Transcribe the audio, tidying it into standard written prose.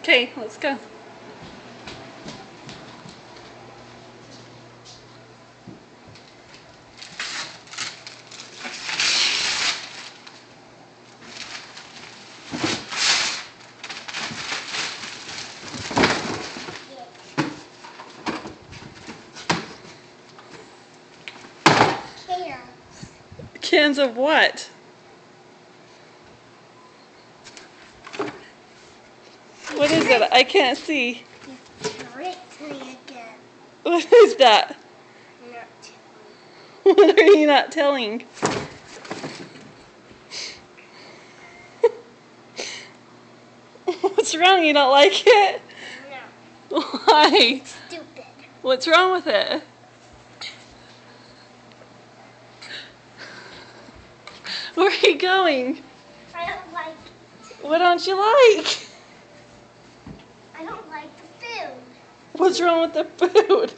Okay, let's go. Cans of what? What is it? I can't see. What is that? What are you not telling? What's wrong? You don't like it? No. Why? It's stupid. What's wrong with it? Where are you going? I don't like it. What don't you like? I don't like the food. What's wrong with the food?